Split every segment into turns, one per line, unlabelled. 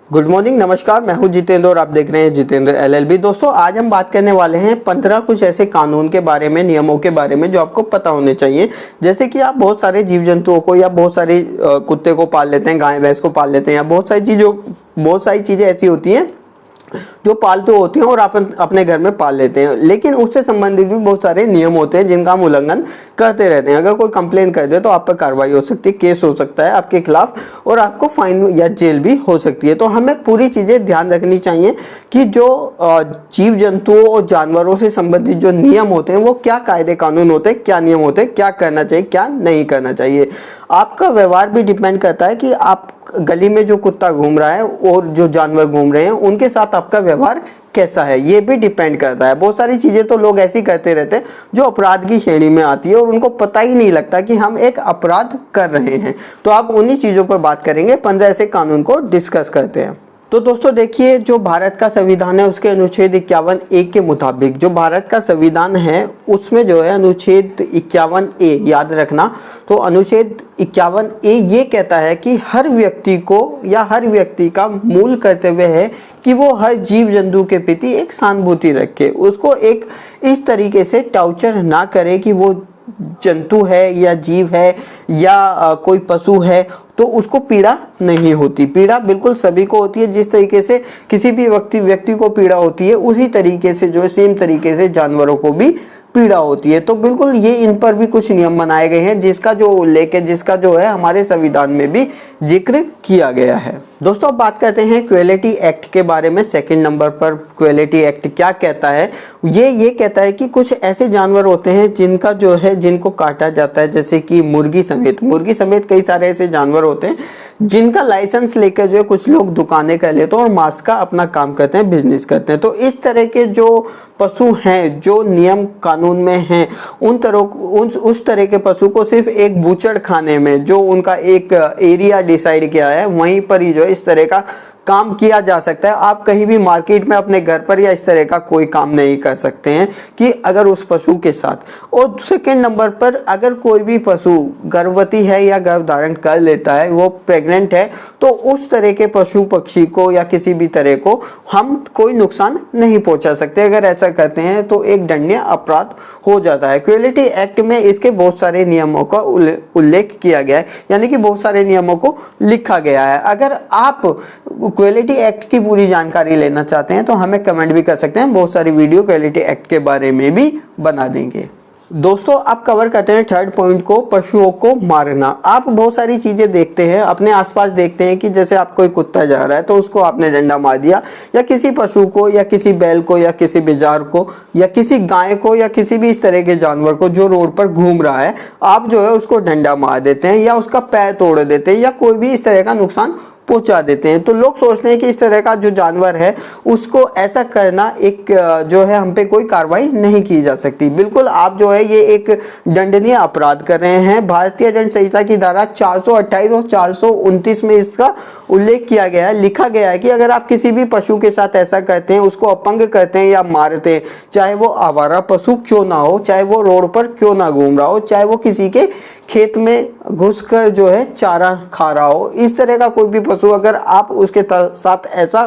Good morning, नमस्कार। मैं हूं जितेंद्र और आप देख रहे हैं जितेंद्र एलएलबी। दोस्तों, आज हम बात करने वाले हैं 15 कुछ ऐसे कानून के बारे में, नियमों के बारे में जो आपको पता होने चाहिए। जैसे कि आप बहुत सारे जीव जंतुओं को या बहुत सारे कुत्ते को पाल लेते हैं, गाय भैंस को पाल लेते हैं, या बहुत सारी चीज़ें ऐसी होती हैं जो पालतू होती हैं और आप अपने घर में पाल लेते हैं। लेकिन उससे संबंधित भी बहुत सारे नियम होते हैं जिनका हम उल्लंघन करते रहते हैं। अगर कोई कंप्लेन कर दे तो आप पर कार्रवाई हो सकती है, केस हो सकता है आपके खिलाफ और आपको फाइन या जेल भी हो सकती है। तो हमें पूरी चीज़ें ध्यान रखनी चाहिए कि जो जीव जंतुओं और जानवरों से संबंधित जो नियम होते हैं वो क्या कायदे कानून होते हैं, क्या नियम होते हैं, क्या करना चाहिए, क्या नहीं करना चाहिए। आपका व्यवहार भी डिपेंड करता है कि आप गली में जो कुत्ता घूम रहा है और जो जानवर घूम रहे हैं उनके साथ आपका व्यवहार कैसा है, ये भी डिपेंड करता है। बहुत सारी चीज़ें तो लोग ऐसी करते रहते हैं जो अपराध की श्रेणी में आती है और उनको पता ही नहीं लगता कि हम एक अपराध कर रहे हैं। तो आप उन्हीं चीज़ों पर बात करेंगे, 15 ऐसे कानून को डिस्कस करते हैं। तो दोस्तों देखिए, जो भारत का संविधान है उसके अनुच्छेद 51A के मुताबिक, जो भारत का संविधान है उसमें जो है अनुच्छेद 51A याद रखना। तो अनुच्छेद 51A ये कहता है कि हर व्यक्ति को या हर व्यक्ति का मूल कर्तव्य है कि वो हर जीव जंतु के प्रति एक सहानुभूति रखे, उसको एक इस तरीके से टॉर्चर ना करे कि वो जंतु है या जीव है या कोई पशु है तो उसको पीड़ा नहीं होती। पीड़ा बिल्कुल सभी को होती है। जिस तरीके से किसी भी व्यक्ति को पीड़ा होती है उसी तरीके से जो है सेम तरीके से जानवरों को भी पीड़ा होती है। तो बिल्कुल ये इन पर भी कुछ नियम बनाए गए हैं जिसका जो है हमारे संविधान में भी जिक्र किया गया है। दोस्तों, अब बात करते हैं क्रुएल्टी एक्ट के बारे में। सेकंड नंबर पर क्रुएल्टी एक्ट क्या कहता है? ये कहता है कि कुछ ऐसे जानवर होते हैं जिनको काटा जाता है, जैसे कि मुर्गी समेत कई सारे ऐसे जानवर होते हैं जिनका लाइसेंस लेकर जो है कुछ लोग दुकानें कर लेते हैं और मांस का अपना काम करते हैं, बिजनेस करते हैं। तो इस तरह के जो पशु हैं जो नियम कानून में हैं उस तरह के पशु को सिर्फ एक बूचड़ खाने में जो उनका एक एरिया डिसाइड किया है वहीं पर ही जो है इस तरह का काम किया जा सकता है। आप कहीं भी मार्केट में अपने घर पर या इस तरह का कोई काम नहीं कर सकते हैं कि अगर उस पशु के साथ। और सेकंड नंबर पर अगर कोई भी पशु गर्भवती है या गर्भ धारण कर लेता है, वो प्रेग्नेंट है, तो उस तरह के पशु पक्षी को या किसी भी तरह को हम कोई नुकसान नहीं पहुंचा सकते। अगर ऐसा करते हैं तो एक दंडनीय अपराध हो जाता है। क्रुएल्टी एक्ट में इसके बहुत सारे नियमों का उल्लेख किया गया है, यानी कि बहुत सारे नियमों को लिखा गया है। अगर आप क्रुएल्टी एक्ट की पूरी जानकारी लेना चाहते हैं तो हमें कमेंट भी कर सकते हैं, बहुत सारी वीडियो क्रुएल्टी एक्ट के बारे में भी बना देंगे। दोस्तों, आप कवर करते हैं थर्ड पॉइंट को, पशुओं को मारना। आप बहुत सारी चीज़ें देखते हैं, अपने आसपास देखते हैं कि जैसे आप कोई कुत्ता जा रहा है तो उसको आपने डंडा मार दिया, या किसी पशु को या किसी बैल को या किसी बिजार को या किसी गाय को या किसी भी इस तरह के जानवर को जो रोड पर घूम रहा है, आप जो है उसको डंडा मार देते हैं या उसका पैर तोड़ देते हैं या कोई भी इस तरह का नुकसान पहुंचा देते हैं। तो लोग सोचते हैं कि इस तरह का जो जानवर है उसको ऐसा करना एक जो है हम पे कोई कार्रवाई नहीं की जा सकती। बिल्कुल आप जो है ये एक दंडनीय अपराध कर रहे हैं। भारतीय दंड संहिता की धारा 428 और 429 में इसका उल्लेख किया गया है, लिखा गया है कि अगर आप किसी भी पशु के साथ ऐसा करते हैं, उसको अपंग करते हैं या मारते हैं, चाहे वो आवारा पशु क्यों ना हो, चाहे वो रोड पर क्यों ना घूम रहा हो, चाहे वो किसी के खेत में घुसकर जो है चारा खा रहा हो, इस तरह का कोई भी पशु अगर आप उसके साथ ऐसा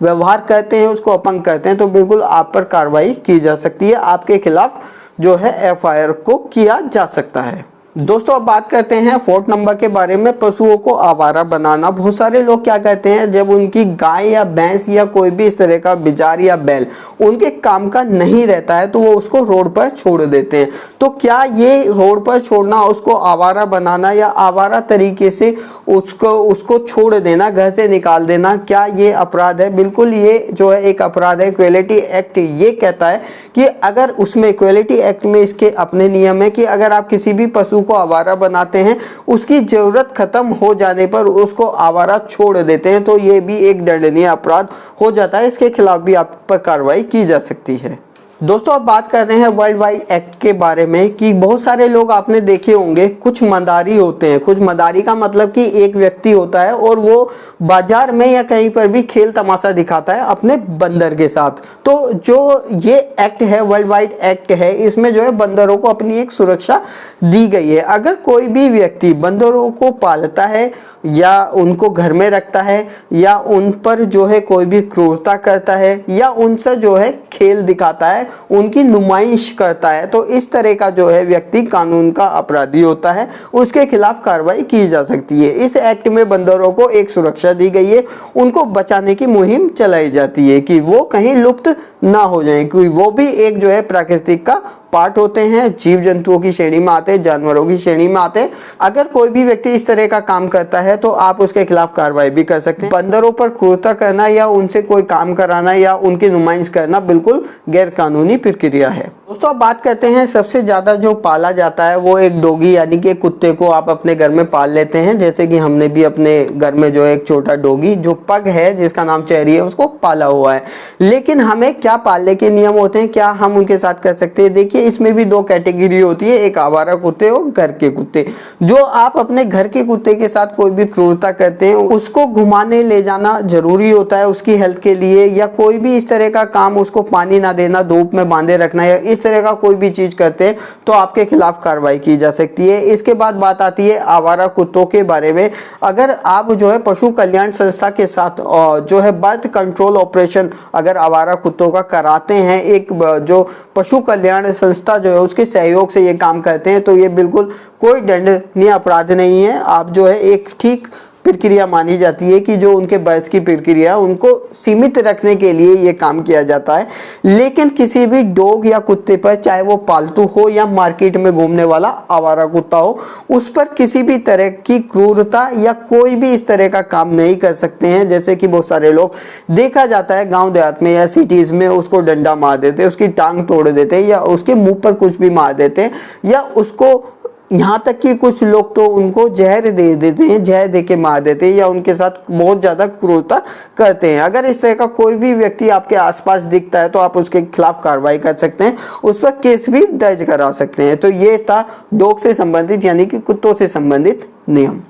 व्यवहार करते हैं, उसको अपंग करते हैं, तो बिल्कुल आप पर कार्रवाई की जा सकती है। आपके खिलाफ जो है एफआईआर को किया जा सकता है। दोस्तों, अब बात करते हैं फोर्थ नंबर के बारे में, पशुओं को आवारा बनाना। बहुत सारे लोग क्या कहते हैं, जब उनकी गाय या भैंस या कोई भी इस तरह का बिजार या बैल उनके काम का नहीं रहता है तो वो उसको रोड पर छोड़ देते हैं। तो क्या ये रोड पर छोड़ना, उसको आवारा बनाना या आवारा तरीके से उसको छोड़ देना, घर से निकाल देना, क्या ये अपराध है? बिल्कुल ये जो है एक अपराध है। क्रुएल्टी एक्ट ये कहता है कि अगर उसमें क्रुएल्टी एक्ट में इसके अपने नियम है कि अगर आप किसी भी पशु को आवारा बनाते हैं, उसकी जरूरत खत्म हो जाने पर उसको आवारा छोड़ देते हैं, तो ये भी एक दंडनीय अपराध हो जाता है। इसके खिलाफ भी आप पर कार्रवाई की जा सकती है। दोस्तों अब बात कर रहे हैं वर्ल्ड वाइड एक्ट के बारे में कि बहुत सारे लोग आपने देखे होंगे, कुछ मदारी होते हैं। कुछ मदारी का मतलब कि एक व्यक्ति होता है और वो बाजार में या कहीं पर भी खेल तमाशा दिखाता है अपने बंदर के साथ। तो जो ये एक्ट है, वर्ल्ड वाइड एक्ट है, इसमें जो है बंदरों को अपनी एक सुरक्षा दी गई है। अगर कोई भी व्यक्ति बंदरों को पालता है या उनको घर में रखता है या उन पर जो है कोई भी क्रूरता करता है या उनसे जो है खेल दिखाता है, उनकी नुमाइश करता है, तो इस तरह का जो है व्यक्ति कानून का अपराधी होता है, उसके खिलाफ कार्रवाई की जा सकती है। इस एक्ट में बंदरों को एक सुरक्षा दी गई है, उनको बचाने की मुहिम चलाई जाती है कि वो कहीं लुप्त ना हो जाए, क्योंकि वो भी एक जो है प्राकृतिक का पार्ट होते हैं, जीव जंतुओं की श्रेणी में आते हैं, जानवरों की श्रेणी में आते हैं। अगर कोई भी व्यक्ति इस तरह का काम करता है तो आप उसके खिलाफ कार्रवाई भी कर सकते हैं। बंदरों पर क्रूरता करना या उनसे कोई काम कराना या उनकी नुमाइश करना बिल्कुल गैर कानूनी प्रक्रिया है। दोस्तों अब बात करते हैं, सबसे ज्यादा जो पाला जाता है वो एक डॉगी यानी कि कुत्ते को आप अपने घर में पाल लेते हैं। जैसे कि हमने भी अपने घर में जो एक छोटा डॉगी जो पग है जिसका नाम चेरी है उसको पाला हुआ है। लेकिन हमें क्या पालने के नियम होते हैं, क्या हम उनके साथ कर सकते हैं? देखिए इसमें भी दो कैटेगरी होती है, एक आवारा कुत्ते और घर के कुत्ते। जो आप अपने घर के कुत्ते के साथ कोई भी क्रूरता करते हैं, उसको घुमाने ले जाना जरूरी होता है उसकी हेल्थ के लिए, या कोई भी इस तरह का काम, उसको पानी ना देना, धूप में बांधे रखना या इस तरह का कोई भी चीज करते हैं तो आपके खिलाफ कार्रवाई की जा सकती है। इसके बाद बात आती है आवारा कुत्तों के बारे में। अगर आप जो है पशु कल्याण संस्था के साथ जो है बर्थ कंट्रोल ऑपरेशन अगर आवारा कुत्तों का कराते हैं, एक जो पशु कल्याण संस्था जो है उसके सहयोग से ये काम करते हैं, तो ये बिल्कुल कोई दंडनीय अपराध नहीं है। आप जो है एक ठीक प्रक्रिया मानी जाती है कि जो उनके बर्थ की प्रक्रिया उनको सीमित रखने के लिए ये काम किया जाता है। लेकिन किसी भी डॉग या कुत्ते पर, चाहे वो पालतू हो या मार्केट में घूमने वाला आवारा कुत्ता हो, उस पर किसी भी तरह की क्रूरता या कोई भी इस तरह का काम नहीं कर सकते हैं। जैसे कि बहुत सारे लोग देखा जाता है गांव देहात में या सिटीज में, उसको डंडा मार देते हैं, उसकी टांग तोड़ देते हैं या उसके मुंह पर कुछ भी मार देते हैं, या उसको यहाँ तक कि कुछ लोग तो उनको जहर दे देते हैं, जहर दे के मार देते हैं या उनके साथ बहुत ज़्यादा क्रूरता करते हैं। अगर इस तरह का कोई भी व्यक्ति आपके आसपास दिखता है तो आप उसके खिलाफ कार्रवाई कर सकते हैं, उस पर केस भी दर्ज करा सकते हैं। तो ये था डॉग से संबंधित यानी कि कुत्तों से संबंधित नियम।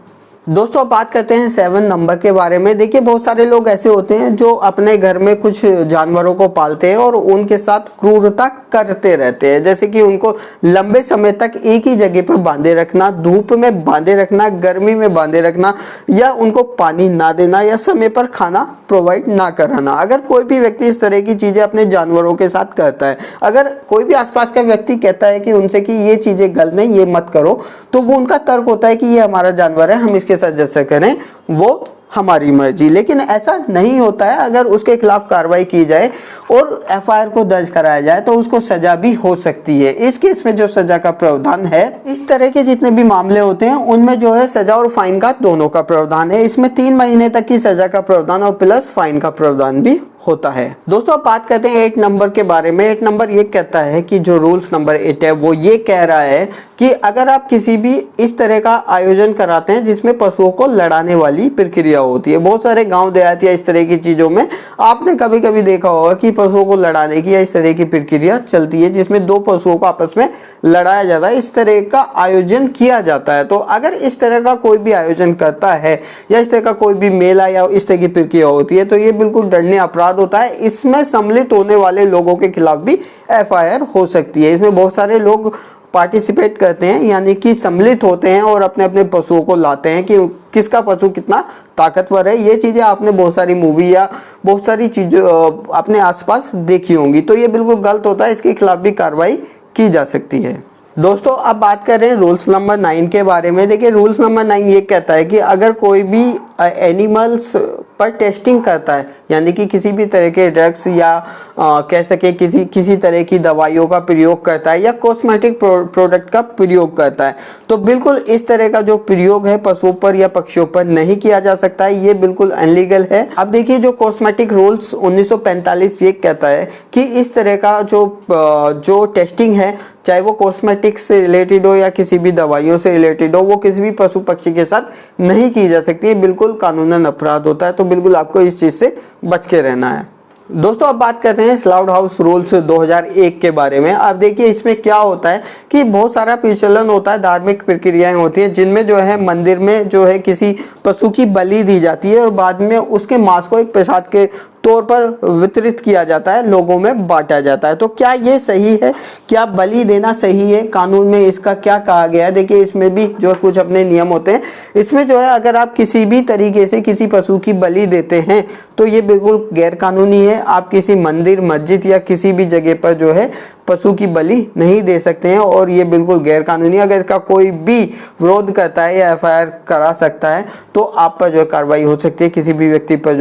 दोस्तों अब बात करते हैं 7 नंबर के बारे में। देखिए बहुत सारे लोग ऐसे होते हैं जो अपने घर में कुछ जानवरों को पालते हैं और उनके साथ क्रूरता करते रहते हैं। जैसे कि उनको लंबे समय तक एक ही जगह पर बांधे रखना, धूप में बांधे रखना, गर्मी में बांधे रखना, या उनको पानी ना देना या समय पर खाना प्रोवाइड ना कराना। अगर कोई भी व्यक्ति इस तरह की चीज़ें अपने जानवरों के साथ करता है, अगर कोई भी आसपास का व्यक्ति कहता है कि उनसे कि ये चीज़ें गलत नहीं, ये मत करो, तो वो उनका तर्क होता है कि ये हमारा जानवर है, हम इसके साथ जैसा करें वो हमारी मर्जी। लेकिन ऐसा नहीं होता है। अगर उसके खिलाफ कार्रवाई की जाए और एफआईआर को दर्ज कराया जाए तो उसको सजा भी हो सकती है। इस केस में जो सजा का प्रावधान है, इस तरह के जितने भी मामले होते हैं उनमें जो है सजा और फाइन का दोनों का प्रावधान है। इसमें 3 महीने तक की सजा का प्रावधान और प्लस फाइन का प्रावधान भी होता है। दोस्तों अब बात करते हैं 8 नंबर के बारे में। 8 नंबर ये कहता है कि जो रूल्स नंबर 8 है वो ये कह रहा है कि अगर आप किसी भी इस तरह का आयोजन कराते हैं जिसमें पशुओं को लड़ाने वाली प्रक्रिया होती है, बहुत सारे गांव देहात या इस तरह की चीजों में आपने कभी कभी देखा होगा कि पशुओं को लड़ाने की या इस तरह की प्रक्रिया चलती है जिसमें 2 पशुओं को आपस में लड़ाया जाता है, इस तरह का आयोजन किया जाता है। तो अगर इस तरह का कोई भी आयोजन करता है या इस तरह का कोई भी मेला या इस तरह की प्रक्रिया होती है तो ये बिल्कुल दंडनीय अपराध होता है। इसमें सम्मिलित होने वाले लोगों के खिलाफ भी एफआईआर हो सकती है। इसमें बहुत सारे लोग पार्टिसिपेट करते हैं यानी कि सम्मिलित होते हैं और अपने अपने पशुओं को लाते हैं कि किसका पशु कितना ताकतवर है। ये चीज़ें आपने बहुत सारी मूवी या बहुत सारी चीज़ें अपने आसपास देखी होंगी। तो ये बिल्कुल गलत होता है, इसके खिलाफ भी कार्रवाई की जा सकती है। दोस्तों अब बात करें रूल्स नंबर 9 के बारे में। देखिए रूल्स नंबर 9 ये कहता है कि अगर कोई भी एनिमल्स पर टेस्टिंग करता है यानी कि किसी भी तरह के ड्रग्स या कह सके किसी तरह की दवाइयों का प्रयोग करता है या कॉस्मेटिक प्रोडक्ट का प्रयोग करता है, तो बिल्कुल इस तरह का जो प्रयोग है पशुओं पर या पक्षियों पर नहीं किया जा सकता है। ये बिल्कुल अनलीगल है। अब देखिए जो कॉस्मेटिक रूल्स 1945 ये कहता है कि इस तरह का जो टेस्टिंग है, चाहे वो कॉस्मेटिक्स से रिलेटेड हो या किसी भी दवाइयों से रिलेटेड हो, वो किसी भी पशु पक्षी के साथ नहीं की जा सकती है। बिल्कुल कानूनन अपराध होता है। तो बिल्कुल आपको इस चीज़ से बच के रहना है। दोस्तों अब बात करते हैं स्लाउड हाउस रूल्स 2001 के बारे में। अब देखिए इसमें क्या होता है कि बहुत सारा प्रचलन होता है, धार्मिक प्रक्रियाएं होती हैं जिनमें जो है मंदिर में जो है किसी पशु की बलि दी जाती है और बाद में उसके मांस को एक प्रसाद के तौर पर वितरित किया जाता है, लोगों में बांटा जाता है। तो क्या ये सही है? क्या बलि देना सही है? कानून में इसका क्या कहा गया है? देखिए इसमें भी जो कुछ अपने नियम होते हैं। इसमें जो है अगर आप किसी भी तरीके से किसी पशु की बलि देते हैं तो ये बिल्कुल गैर कानूनी है। आप किसी मंदिर, मस्जिद या किसी भी जगह पर जो है पशु की बलि नहीं दे सकते हैं और ये बिल्कुल गैर कानूनी। अगर इसका कोई भी विरोध करता है या एफआईआर करा सकता है तो आप पर जो है कार्रवाई हो सकती है। किसी भी व्यक्ति पर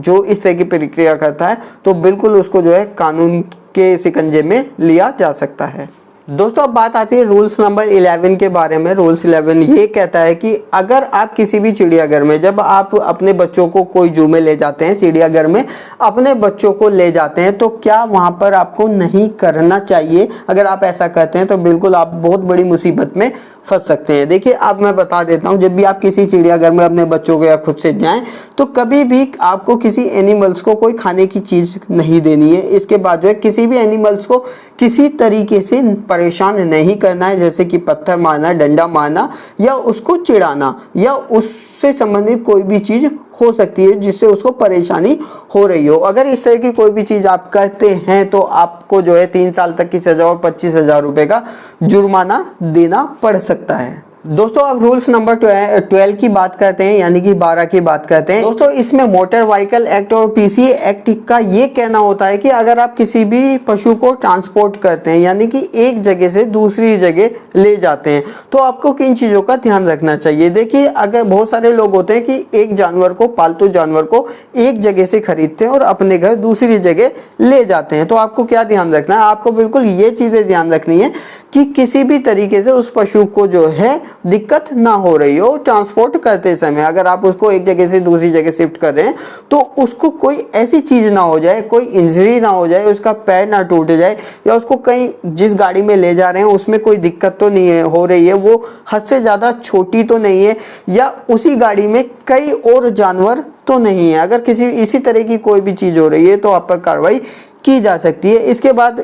जो इस तरह की प्रतिक्रिया करता है तो बिल्कुल उसको जो है कानून के शिकंजे में लिया जा सकता है। दोस्तों अब बात आती है रूल्स नंबर 11 के बारे में। रूल्स 11 ये कहता है कि अगर आप किसी भी चिड़ियाघर में, जब आप अपने बच्चों को कोई जू में ले जाते हैं, चिड़ियाघर में अपने बच्चों को ले जाते हैं तो क्या वहाँ पर आपको नहीं करना चाहिए? अगर आप ऐसा करते हैं तो बिल्कुल आप बहुत बड़ी मुसीबत में फंस सकते हैं। देखिए अब मैं बता देता हूँ, जब भी आप किसी चिड़ियाघर में अपने बच्चों को या खुद से जाएं तो कभी भी आपको किसी एनिमल्स को कोई खाने की चीज़ नहीं देनी है। इसके बाद जो है किसी भी एनिमल्स को किसी तरीके से परेशान नहीं करना है, जैसे कि पत्थर मारना, डंडा मारना या उसको चिढ़ाना या उससे संबंधित कोई भी चीज़ हो सकती है जिससे उसको परेशानी हो रही हो। अगर इस तरह की कोई भी चीज़ आप करते हैं तो आपको जो है 3 साल तक की सज़ा और 25,000 रुपये का जुर्माना देना पड़ सकता है। दोस्तों अब रूल्स नंबर 12 की बात करते हैं, यानी कि 12 की बात करते हैं। दोस्तों इसमें मोटर व्हीकल एक्ट और पीसीए एक्ट का ये कहना होता है कि अगर आप किसी भी पशु को ट्रांसपोर्ट करते हैं, यानी कि एक जगह से दूसरी जगह ले जाते हैं, तो आपको किन चीज़ों का ध्यान रखना चाहिए। देखिए अगर बहुत सारे लोग होते हैं कि एक जानवर को, पालतू जानवर को एक जगह से खरीदते हैं और अपने घर दूसरी जगह ले जाते हैं, तो आपको क्या ध्यान रखना है? आपको बिल्कुल ये चीज़ें ध्यान रखनी है कि किसी भी तरीके से उस पशु को जो है दिक्कत ना हो रही हो ट्रांसपोर्ट करते समय। अगर आप उसको एक जगह से दूसरी जगह शिफ्ट कर रहे हैं तो उसको कोई ऐसी चीज़ ना हो जाए, कोई इंजरी ना हो जाए, उसका पैर ना टूट जाए या उसको कहीं जिस गाड़ी में ले जा रहे हैं उसमें कोई दिक्कत तो नहीं है हो रही है, वो हद से ज़्यादा छोटी तो नहीं है या उसी गाड़ी में कई और जानवर तो नहीं है। अगर किसी इसी तरह की कोई भी चीज़ हो रही है तो आप पर कार्रवाई की जा सकती है। इसके बाद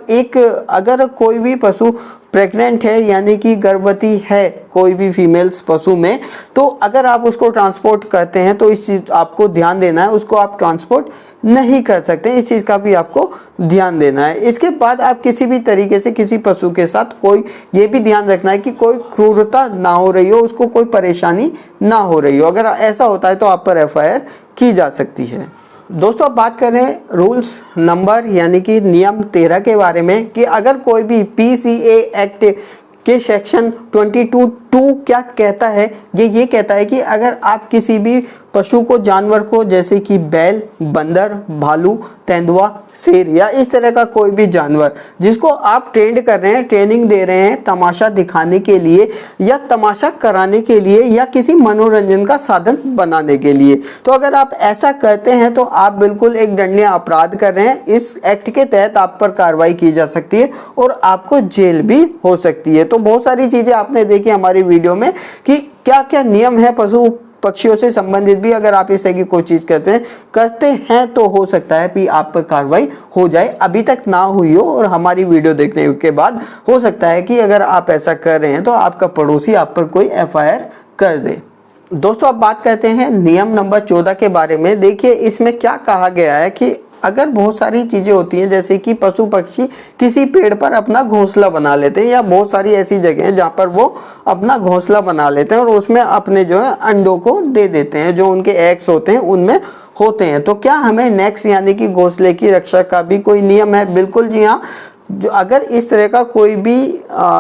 अगर कोई भी पशु प्रेग्नेंट है, यानी कि गर्भवती है कोई भी फीमेल्स पशु में, तो अगर आप उसको ट्रांसपोर्ट करते हैं तो इस चीज़ आपको ध्यान देना है, उसको आप ट्रांसपोर्ट नहीं कर सकते, इस चीज़ का भी आपको ध्यान देना है। इसके बाद आप किसी भी तरीके से किसी पशु के साथ ये भी ध्यान रखना है कि कोई क्रूरता ना हो रही हो, उसको कोई परेशानी ना हो रही हो। अगर ऐसा होता है तो आप पर एफआईआर की जा सकती है। दोस्तों अब बात करें रूल्स नंबर यानी कि नियम 13 के बारे में कि अगर कोई भी पीसीए एक्ट के सेक्शन 22(2) क्या कहता है, ये कहता है कि अगर आप किसी भी पशु को, जानवर को, जैसे कि बैल, बंदर, भालू, तेंदुआ, शेर या इस तरह का कोई भी जानवर जिसको आप ट्रेंड कर रहे हैं, ट्रेनिंग दे रहे हैं तमाशा दिखाने के लिए या तमाशा कराने के लिए या किसी मनोरंजन का साधन बनाने के लिए, तो अगर आप ऐसा करते हैं तो आप बिल्कुल एक दंडनीय अपराध कर रहे हैं। इस एक्ट के तहत आप पर कार्रवाई की जा सकती है और आपको जेल भी हो सकती है। तो बहुत सारी चीज़ें आपने देखी हमारी वीडियो में कि क्या क्या नियम है पशु पक्षियों से संबंधित भी। अगर आप इस तरह की कोई चीज़ करते हैं तो हो सकता है कि आप पर कार्रवाई हो जाए, अभी तक ना हुई हो और हमारी वीडियो देखने के बाद हो सकता है कि अगर आप ऐसा कर रहे हैं तो आपका पड़ोसी आप पर कोई एफआईआर कर दे। दोस्तों अब बात करते हैं नियम नंबर 14 के बारे में। देखिए इसमें क्या कहा गया है कि अगर बहुत सारी चीज़ें होती हैं जैसे कि पशु पक्षी किसी पेड़ पर अपना घोंसला बना लेते हैं या बहुत सारी ऐसी जगह हैं जहाँ पर वो अपना घोंसला बना लेते हैं और उसमें अपने जो है अंडों को दे देते हैं, जो उनके एग्स होते हैं उनमें होते हैं, तो क्या हमें नेक्स्ट यानी कि घोंसले की रक्षा का भी कोई नियम है? बिल्कुल जी हाँ। जो अगर इस तरह का कोई भी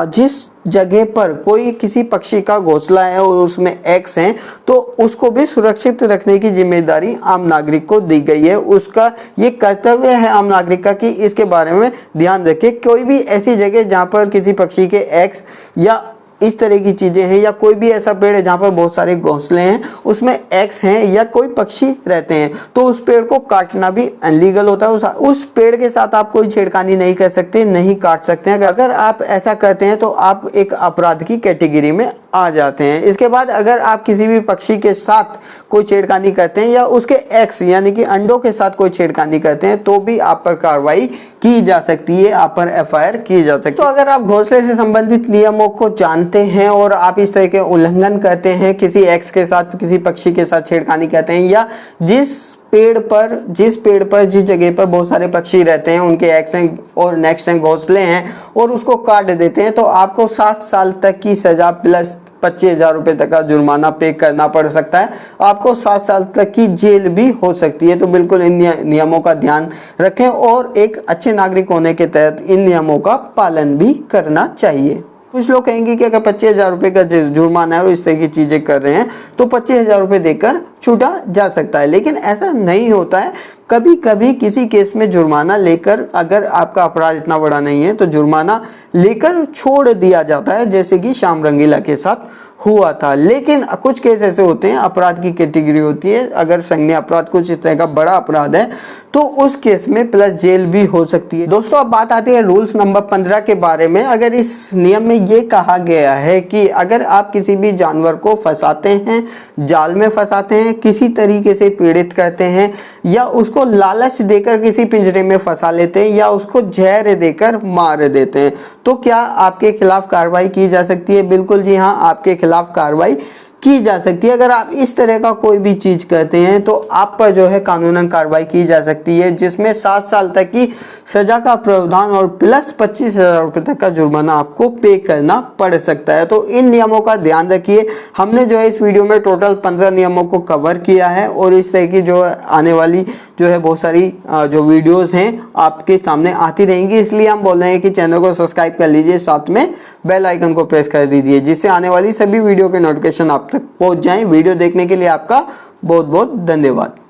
जिस जगह पर कोई किसी पक्षी का घोंसला है और उसमें एग्स हैं तो उसको भी सुरक्षित रखने की जिम्मेदारी आम नागरिक को दी गई है। उसका ये कर्तव्य है आम नागरिक का कि इसके बारे में ध्यान रखे। कोई भी ऐसी जगह जहाँ पर किसी पक्षी के एग्स या इस तरह की चीज़ें हैं या कोई भी ऐसा पेड़ है जहाँ पर बहुत सारे घोंसले हैं, उसमें एग्स हैं या कोई पक्षी रहते हैं, तो उस पेड़ को काटना भी अनलीगल होता है। उस पेड़ के साथ आप कोई छेड़खानी नहीं कर सकते, नहीं काट सकते हैं। अगर आप ऐसा करते हैं तो आप एक अपराध की कैटेगरी में आ जाते हैं। इसके बाद अगर आप किसी भी पक्षी के साथ कोई छेड़खानी करते हैं या उसके एक्स यानी कि अंडों के साथ कोई छेड़खानी करते हैं तो भी आप पर कार्रवाई की जा सकती है, आप पर एफआईआर की जा सकती है। तो अगर आप घोंसले से संबंधित नियमों को जानते हैं और आप इस तरह के उल्लंघन करते हैं, किसी एक्स के साथ किसी पक्षी के साथ छेड़खानी करते हैं या जिस पेड़ पर जिस जगह पर बहुत सारे पक्षी रहते हैं उनके एग्स हैं और नेक्स्ट हैं घोंसले हैं और उसको काट देते हैं तो आपको 7 साल तक की सजा प्लस 25,000 रुपये तक का जुर्माना पे करना पड़ सकता है। आपको 7 साल तक की जेल भी हो सकती है। तो बिल्कुल इन नियमों का ध्यान रखें और एक अच्छे नागरिक होने के तहत इन नियमों का पालन भी करना चाहिए। कुछ लोग कहेंगे कि अगर 25,000 रुपये का जुर्माना है और इस तरह की चीज़ें कर रहे हैं तो 25,000 रुपये देकर छूटा जा सकता है, लेकिन ऐसा नहीं होता है। कभी कभी किसी केस में जुर्माना लेकर, अगर आपका अपराध इतना बड़ा नहीं है तो जुर्माना लेकर छोड़ दिया जाता है, जैसे कि श्याम रंगीला के साथ हुआ था। लेकिन कुछ केस ऐसे होते हैं, अपराध की कैटेगरी होती है, अगर संज्ञेय अपराध कुछ इस तरह का बड़ा अपराध है तो उस केस में प्लस जेल भी हो सकती है। दोस्तों अब बात आती है रूल्स नंबर 15 के बारे में। अगर इस नियम में ये कहा गया है कि अगर आप किसी भी जानवर को फंसाते हैं, जाल में फंसाते हैं, किसी तरीके से पीड़ित करते हैं या उसको लालच देकर किसी पिंजरे में फंसा लेते हैं या उसको जहर देकर मार देते हैं तो क्या आपके खिलाफ कार्रवाई की जा सकती है? बिल्कुल जी हाँ, आपके खिलाफ कार्रवाई की जा सकती है। अगर आप इस तरह का कोई भी चीज करते हैं तो आप पर जो है कानूनन कार्रवाई की जा सकती है, जिसमें 7 साल तक की सजा का प्रावधान और प्लस 25,000 रुपये तक का जुर्माना आपको पे करना पड़ सकता है। तो इन नियमों का ध्यान रखिए। हमने जो है इस वीडियो में टोटल 15 नियमों को कवर किया है और इस तरह की जो आने वाली जो है बहुत सारी जो वीडियोस हैं आपके सामने आती रहेंगी, इसलिए हम बोल रहे हैं कि चैनल को सब्सक्राइब कर लीजिए, साथ में बेल आइकन को प्रेस कर दीजिए जिससे आने वाली सभी वीडियो के नोटिफिकेशन आप तक पहुंच जाएं। वीडियो देखने के लिए आपका बहुत बहुत धन्यवाद।